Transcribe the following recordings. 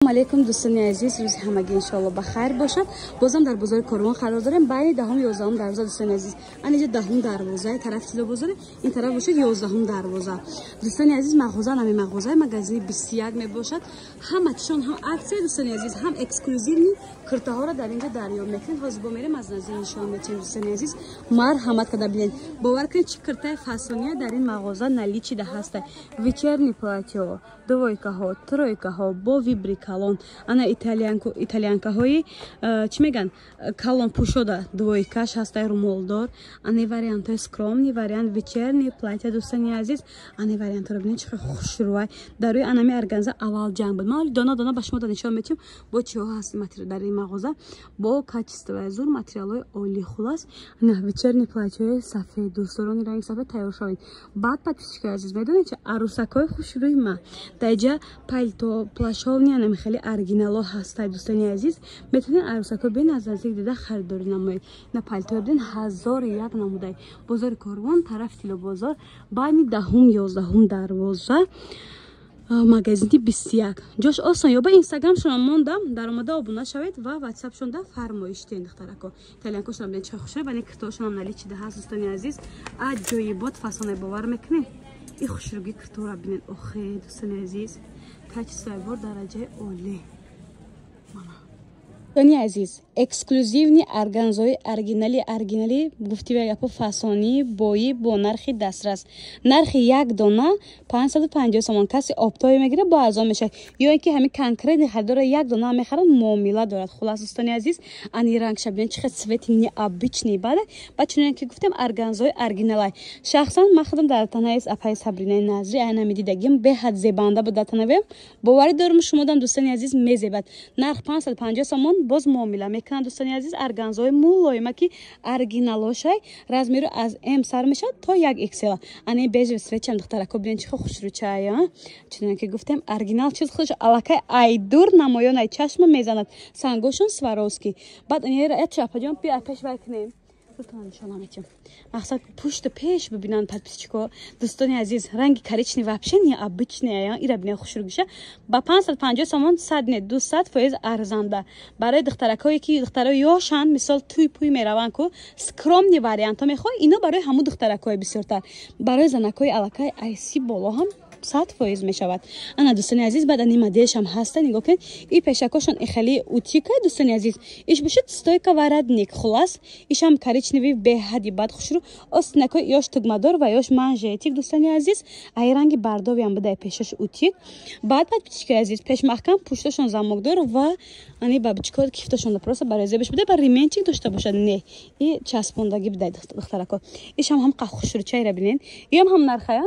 علیکم دوستان عزیز، روز همگی انشالله بخیر باشد. بازم در بازار کاروان قرار داریم. بین دهم 11 دروازه دوستان عزیز. اینجا دهم دروازه طرف تیلو بازار، این طرف باشه 11 دروازه. دوستان عزیز مغازه نمی مغازه مغازه 21 می باشد. همه چون هم اکسای دوستان عزیز هم اکسکلوزیو کرته ها را در اینجا دریافت میکنید. حاضر با میریم از نزدیک نشان میدیم دوستان عزیز. مرحمت کده ببینید. باور کنید چه کرته فسونیه در این مغازه نلیچیده هسته. ویچرنی پلاتیو، دویکه ها، ترویکه ها با ویبری کالون. انا ایتالیانکا های چی میگن کالون پوشوده دویکش هسته رو مولدار. انی وریانت اسکرومنی وریانت ویچرنی پلاتیو دوستان عزیز. انی وریانت رو ببینید چه خوش روی در روی انامی ارگانزا اول جنگ بود. ما دانا دانا باش ما نشان میدیم با چه ها هست متریال در این مغازه با کاچیستو زور متریال اولی خلاص. نه ویچرنی پلاتیو سفید دوستان رنگ سفید تیار شوید. بعد پاتیشکا عزیز میدونید چه عروسکای خوش روی ما دایجا پالتو پلاشونی انامی خیلی اورجینال هست دوستان عزیز. میتونید عروسکا بین از نزدیک دیده خریداری نمایید. نه پالتو بدین 1001 نموده. بازار کاروان طرف تیلو بازار بین دهم 11 دروازه مغازه 21 جاش آسان. یا با اینستاگرام شما موندم در اومده ابونه شوید و واتساپ شون ده فرمایش دین دخترکو ایتالیان شون ببین چه خوشه ببین کرتوشون هم نلی چیده هست دوستان عزیز. از جای بود فسانه باور میکنه این خوشروگی کرتو را ببینید. اوخه دوستان عزیز کاچ بار درجه اولی دوستان عزیز اکسکلوزیونی ارگانزای اورجینالی گفتی به گپ فسانی بویی با نرخ دسترس. نرخ یک دانه 550 تومان. کسی آپتای میگیره با ارزان میشه یا اینکه همین کنکریت خریدار یک دانه میخرن معامله دارد. خلاص دوستان عزیز انی رنگ شبیه چه سویت نی ابیچنی بله بچونه که گفتم ارگانزای اورجینال. شخصا من خودم در تنایس اپای صبرینه نظری انا میدیدم به حد زبنده بود تنویم باوری دارم شما دم دوستان عزیز میزبط نرخ 550 تومان باز معامله میکنن دوستان عزیز. ارگانزای مولایمه که اورجینالشه رزمی رو از ام سر میشه تا 1 XL. انی بیج سویچ هم دخترکو ببین چه خوش رو چایا چون که گفتم اورجینال چیز خودش الکه ایدور نمایان ای چشم میزند سانگوشون سواروسکی. بعد این چاپجام پیش برکنیم دوستان شما میچم مقصد پشت پیش ببینن подписчико دوستان عزیز رنگ коричневый вообще не обычный ایرا ببین خوش رو گشه با 550 تومان 100 نه 200% ارزنده برای دخترکایی که دخترای یاشن مثال توی پوی میروان کو سکرومنی واریانت میخوای اینا برای همون دخترکای بسیارتر برای زنکای الکای ایسی بالا هم 100% میشود. انا دوستان عزیز بعد این مدلش هم هستن نگاه کن این پیشکشون خیلی اوتیکه دوستان عزیز ایش بشه استویکا ورادنیک خلاص ایش هم коричневый به حدی بعد خوش رو استنکای یاش تگمادار و یاش منژتیک دوستان عزیز ای رنگی برداوی هم بده پیشش اوتیک بعد پیشکای عزیز پیش محکم پشتشون زمگدار و انی بابچکو کیفتشون پروسه برای زبش بده بر ریمنچینگ داشته باشه نه این چسبوندگی بده دخترکو ایش هم خوش رو چای را ببینین یم هم نرخه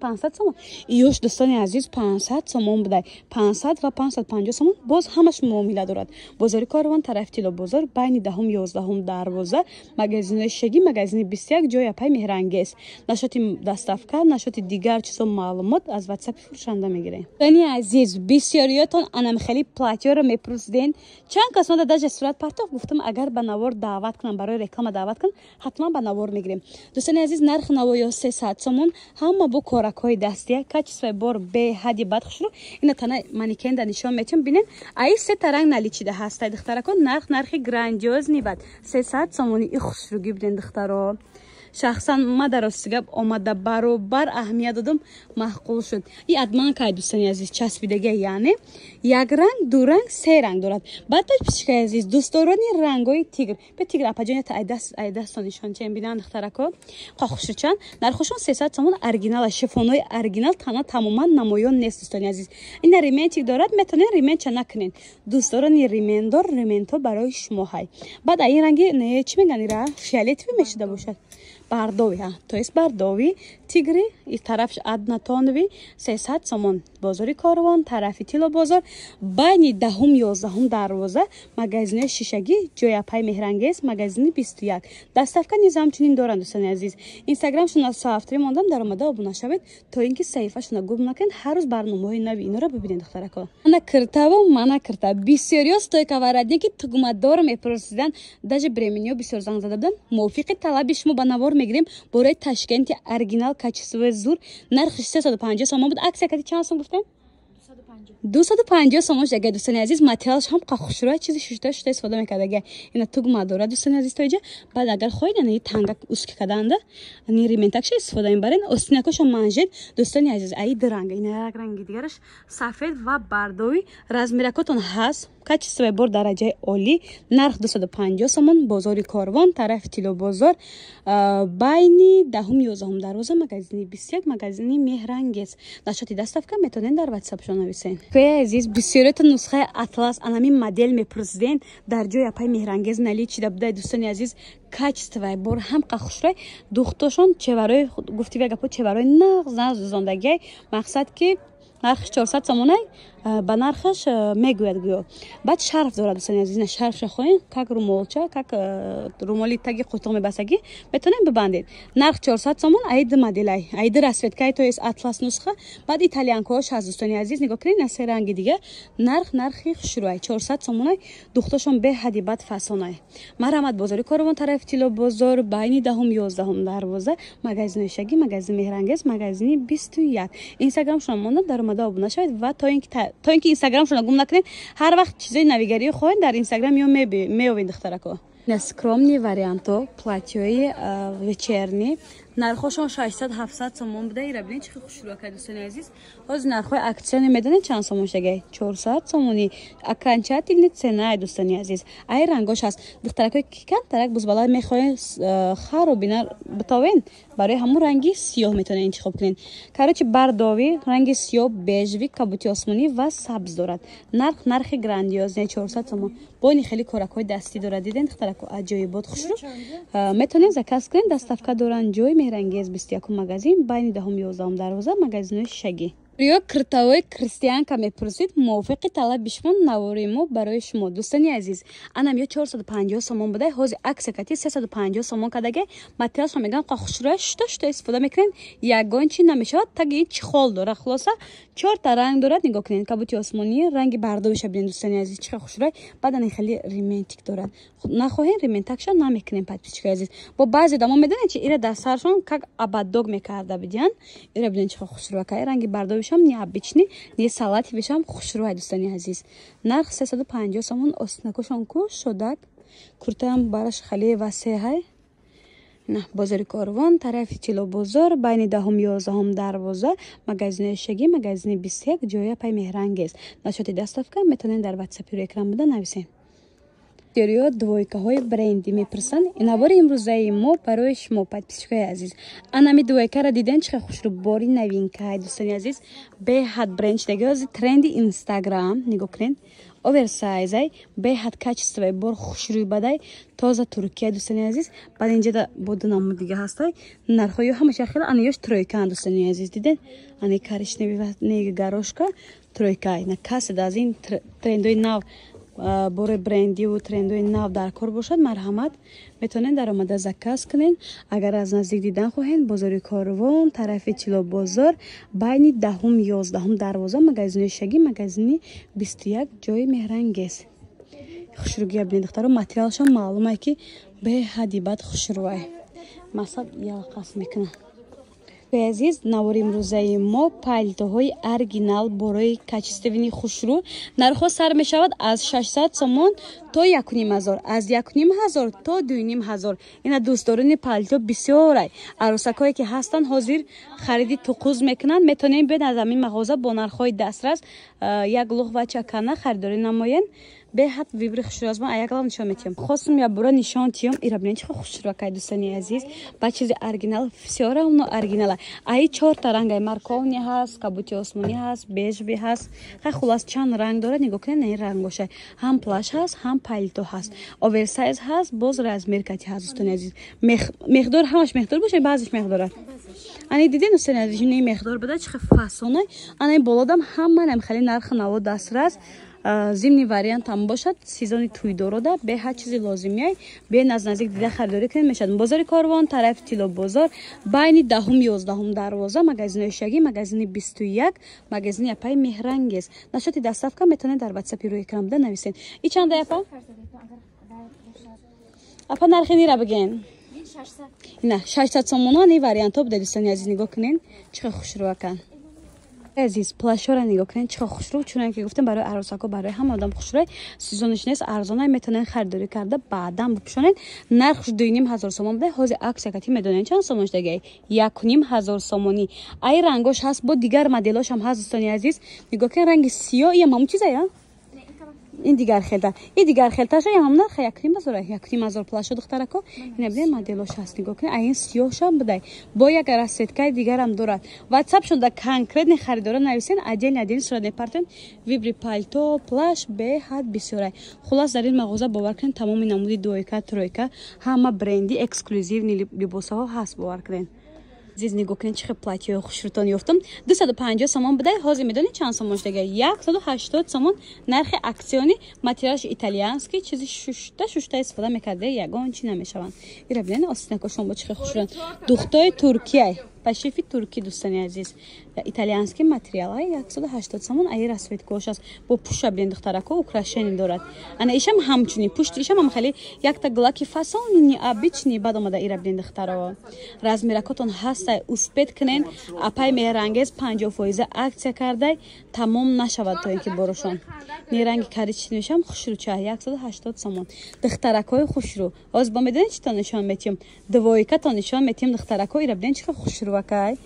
500 تومان ایوش دوستان عزیز 500 تومان بده 500 و 550 تومان باز همش معامله دارد. بازار کاروان طرف تیلو بازار بین دهم 11 دروازه مغازه شگی مغازه 21 جای پای مهرانگیز نشاط دستافکار نشاط دیگر چیزا معلومات از واتساپ فروشنده میگیره. دوستان عزیز بسیاریاتون انم خیلی پلاتیو رو میپرسیدین چند کس ما در صورت پرتاب گفتم اگر به نوار دعوت کنم برای رکلام دعوت کن حتما به نوار میگیریم. دوستان عزیز نرخ نوار 300 تومان هم با کوی دستیه کاچ بار به حدی بعد خوش رو اینا تنه مانیکن نشون میتونم ببینین ای سه رنگ نلیچیده هست دخترکو نرخ گراندیوز نی بعد 300 تومانی خوش رو گیبدین دخترا. شخصا ما در استگاب آمده برابر اهمیت دادم معقول شد. این ادمان که دوستان عزیز چسبیدگی یعنی یک رنگ دو رنگ سه رنگ دارد. بعد پیش عزیز دوست دارانی رنگای تیگر به تیگر اپاجانی تا ایدست نشان چه ببینن دخترکو خوش چند نرخشون 300 تومان اورجینال شفونای اورجینال تنها تماما نمایان نیست دوستان عزیز. این ریمنچ دارد میتونین ریمنچ نکنین دوست دارانی ریمندار ریمنتو برای شما های. بعد این رنگ نه چی میگن را فیالت میشه باشد برداوی ها تو است برداوی تیگری این طرفش ادناتانوی 300 تومان. بازاری کاروان طرفی تیلو بازار بین دهم 11 دروازه مغازه شیشگی جای پای مهرانگیز مغازه 21 دستافکا نظام چنین دارن دوستان عزیز. اینستاگرام شون از سافتری موندم در اومده ابونه شوید تا اینکه صفحه شون گم نکن هر روز برنامه‌های نوی اینا رو ببینید دخترکو. من کرتا بسیاری استویکا ورادنی که تگمادار میپرسیدن داج برمینیو بسیار زنگ زده بودن موافق طلب شما با نوار میگیریم برای تشکیل اورجینال کاچیسو زور نرخش 350 تومان بود. عکس کتی چند سوم گفتم 250 сомон шудаги дӯстони азиз. материалш ҳам хушрӯ чизи шушта истифода мекардаги ина тугма дора дӯстони азиз тоиҷа. баъд агар хоҳед ани танга уски карданда ани рементакша истифода мебарен. остинакошо манжет дӯстони азиз аи ранга ина як ранги дигараш сафед ва бардови размеракотон ҳаст. качествои бор дараҷаи оли. нарх 250 сомон. бозори Корвон, тарафи Тило бозор, байни 10-11 дарвоза, магазини 21, магазини Меҳрангез. нашоти доставка метавонед дар WhatsApp-шон нависен. азиз бисёрета нусхаи атлас анами модель мепурсиден дар ҷои апай Меҳрангез нали чида будай дӯстони азиз. качествои бор ҳам қахушрой духтошон чеварои гуфтива гапо чеварои нағз зондагиай мақсад ки нархш 400 сомонай ба нархаш мегӯяд гӯё. баъд шарф дорад дӯстони азиз. шарфша хоҳем как румолча как румоли таги қутоқ мебастагӣ метавонем бибандед. нарх 400 сомон. айди моделай айди расветкаи то есть атлас нусха. баъд итальянкош ҳаст дӯстони азиз. нигоҳ кунед се ранги дига нархи хушрӯай 400 сомонай. духтошон беҳади бад фасонай. марҳамат бозори Корвон, тарафи Тило бозор, байни 10-11 дарвоза, магазини Ишаги, магазини Меҳрангез, магазини 21. инстаграмшон монда дар омада обуна шавед ва то ин ки инстаграмшона гум накунед ҳар вақт чизои навигариро хоҳед дар инстаграм ё меёвед духтарако. скромни варианто платьёи вечерни нархошон 600-700 сомон буда. ира бинед чӣ хушрӯ кад дӯстони азиз. ҳозир нархҳои аксияне медонед чанд сомон шагай 400 сомони окончательни ценаи дӯстони азиз. ай рангош ҳаст духтаракои кантарак бузбалад мехоҳед хару бина битовен барои ҳамун ранги сиёҳ метавонед интихоб кунед. карочи бардови ранги сиёҳ бежви кабути осмонӣ ва сабз дорад. нархи грандиозне 400 сомон. бони хеле коракҳои дастӣ дорад. диден духтарако аҷоибот хушрӯ метавонед заказ кунед. доставка доранд ҷои Меҳрангез 21 магазин байни 10-11 дарвоза, магазинои Шаги. ё киртавои Кристианка мепурсид мувофиқи талаби шумо навори мо барои шумо дӯстони азиз. анам ё 450 сомон будай ҳозир аксия кати 350 сомон кадаге. материалш меган қахушрӯя шушта истифода мекунед. ягон чи намешавад таги чихол дора. хулоса 4 ранг дорад. нигоҳ кунед кабути осмонӣ ранги бардовиша бинед дӯстони азиз чиха хушрӯй. баъдан хеле рементик дорад. нахоҳед рементакша намекунем подписчикои азиз. бо баъзе дамо медонед чи ира дар саршон как абаддог мекарда бидиан. ира бинед чиха хушрӯя кай ранги бардовиш необычный, не салати вишам хушрӯай дӯстони азиз. нарх 350 сомон. остинакошон куш шодак. куртаам бараш хеле васеҳай. на бозори Корвон, тарафи Тило бозор, байни 10-11 дарвоза, магазини Шаги, магазини 21, ҷои апай Меҳрангез. нашоти доставка метавонед дар WhatsApp экран буда нависен. ё двойкаҳои бренди мепурсанд. инавори имрӯзаи мо барои шумо подписчикои азиз. анами двойкаро диден чиха хушрӯ бори новинкаи дӯстони азиз. беҳад бренд шудаги ҳозир тренди инстаграм. нигоҳ кунед оверсайзай беҳад качествои бор хушрӯи бадай тоза туркия дӯстони азиз. баъд инҷа боду намо дига ҳастай. нархҳои ҳамаша хеле ани ёш тройкаан дӯстони азиз. диден ани коричневый горошка тройкай. на касе аз ин трендои нав бори брендиву трендои нав дар кор бошад марҳамат метавонед дар омада заказ кунед. агар аз наздик дидан хоҳед бозори Корвон, тарафи Тило бозор, байни 10-11 дарвоза, магазини Шаги, магазини 21, ҷои Меҳрангез. хушрӯгия бинед духтаро. материалшон маълумае ки беҳади бад хушрӯай. масаб ялқас мекунад. азиз навори имрӯзаи мо палтоҳои оригинал борои качествени хушрӯ. нархҳо сар мешавад аз 600 сомон то 1500, аз 1500 то 2500. ина дӯстдорони палто бисёрай. аросакое ки ҳастанд ҳозир хариди туқуз мекунанд. метавонем биёед аз ҳамин мағоза бо нархҳои дастрас як лух ва чакана харидорӣ намоед. беҳад вибри хушрӯазма аяклав нишон метиём. хостум я бура нишон тиём. ира бинед чихо хушрӯакай дӯстони азиз. ба чизи оригинал все равно оригинала. аи 4 рангай марковни ҳаст, кабути осмонӣ ҳаст, бежви ҳаст. хай хулас чанд ранг дорад. нигоҳ кунед ин рангошай. ҳам плаш ҳаст, ҳам палто ҳаст. оверсайз ҳаст, боз размеркати ҳаст дӯстони азиз. мехдор ҳамаш мехдор бошад, баъзиш мехдорад. ани диден дӯстони азиз ин мехдор буда чихо фасонай. ани болодам ҳаманам хеле нархи наво дастрас. зимни вариант ҳам бошад. сезони тӯйдорода беҳад чизи лозимияй бе наздик дида харидорӣ кунед мешавад. бозори Корвон, тарафи Тило бозор, байни 10-11 дарвоза, магазини Шаги, магазини 21, магазини апай Меҳрангез. нашоти доставка метавонед дар WhatsApp рӯи экран буда нависен. и чанда апа? апа нархи нира биген. ина 600 сомон ани вариантҳо буда дӯстони азиз. нигоҳ кунед чихо хушрӯакан. азиз плашора нигоҳ кунед чиқар хушрӯ чунон ки гуфтем барои аросако барои ҳама одам хушрӯ сезониш нест арзона метавонед харидорӣ карда баъдан бипӯшонед нархш 2500 сомон буда ҳозир аксия кати медонед чанд сомон шудаги 1500 сомонӣ ай рангош ҳаст бо дигар моделош ҳам ҳаст дӯстони азиз нигоҳ кунед ранги сиёҳ я мамун чизая این دیگر خیلتر این دیگر خیلترش یا هم نرخ یکریم بذاره یکریم هزار پلاشو دخترکو این ابدی مدلش هست نگاه کن این سیاهش هم بده با یک راسیدکای دیگر هم دارد واتساپ شون در کانکرت خریدار نویسین عدل صورت نپرتن ویبری پالتو پلاش به حد بسیاره خلاص در این مغازه باور کن تمام نمودی دویکا ترویکا همه برندی اکسکلوزیو لباسا ها هست باور کن عزیز نگاه کنید چه پلاتیای خوشرتون یافتم 250 سومون بده حاضر میدونید چند سومون شده 180 سومون نرخ اکسیونی ماتریالش ایتالیانسکی چیزی شوشته استفاده میکرده یگان چی نمیشون اینا ببینید آستینکاشون با چه خوشرون دختای ترکیه پشیفی ترکی دوستانی عزیز ایتالیانسکی ماتریال های 180 سومون ای راسویتکوش است با پوشه بلند دخترکو اوکراشنی دارد انا ایشم همچنین پشتیشم هم خیلی یک تا گلاکی فاسونی ابیچنی بعد اومده ایرا بلند دخترا رزمیرکاتون هست اسپید کنین اپای مهرنگز 50% اکسیا کرده تمام نشود تا اینکه بروشون نیرنگ کاریچ نشم خوشرو چه 180 سومون دخترکای خوشرو از با میدونید چی تا نشان میتیم دوایکا تا نشان میتیم دخترکا ایرا بلند چه خوشرو وکای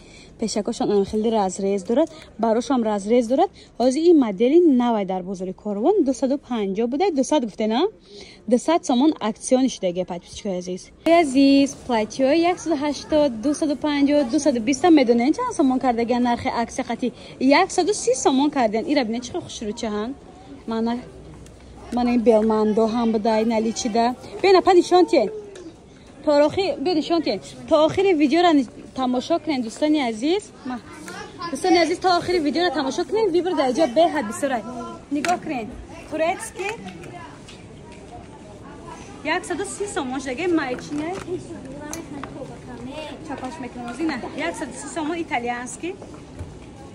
پشکاشون خیلی رازریز دارد باروش هم رازریز دارد از این مدلی نوای در بازار کاروان 250 بوده 200 گفته نه 200 سومون اکسیونش دیگه پاتیچکای عزیز پلاتیو 180 250 220 میدونین چند سومون کردگن نرخ عکس خطی 130 سومون کردن ایرا ببینید چه خوش رو چهان من این بیلماندو هم بدای نلیچیده ببین پادیشون تین تا آخر ویدیو را تماشا کنین دوستانی عزیز تا آخر ویدیو را تماشا کنین ویبر در اینجا به حد بسیار نگاه کنین تورکسکی 130 سومون شده مایچینه چاپاش میکنم از اینه 130 سومون ایتالیانسکی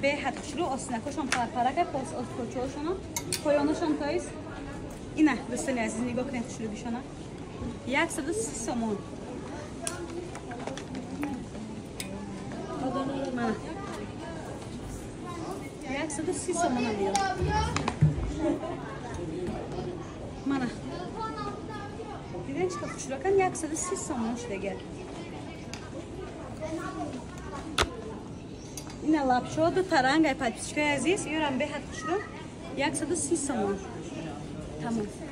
به حد خوشرو آسنکاشون پرپرکه پاس از کوچهاشون پایانشون تایز اینه دوستانی عزیز نگاه کنین خوشرو بیشونه 130 سومون mana 130 somon alıyor mana دیدن چقدر خوشلاکن 130 somon شده این لابشو دو ترنگ ای پاتیچکای عزیز یورم به حد خوشلو 130 somon tamam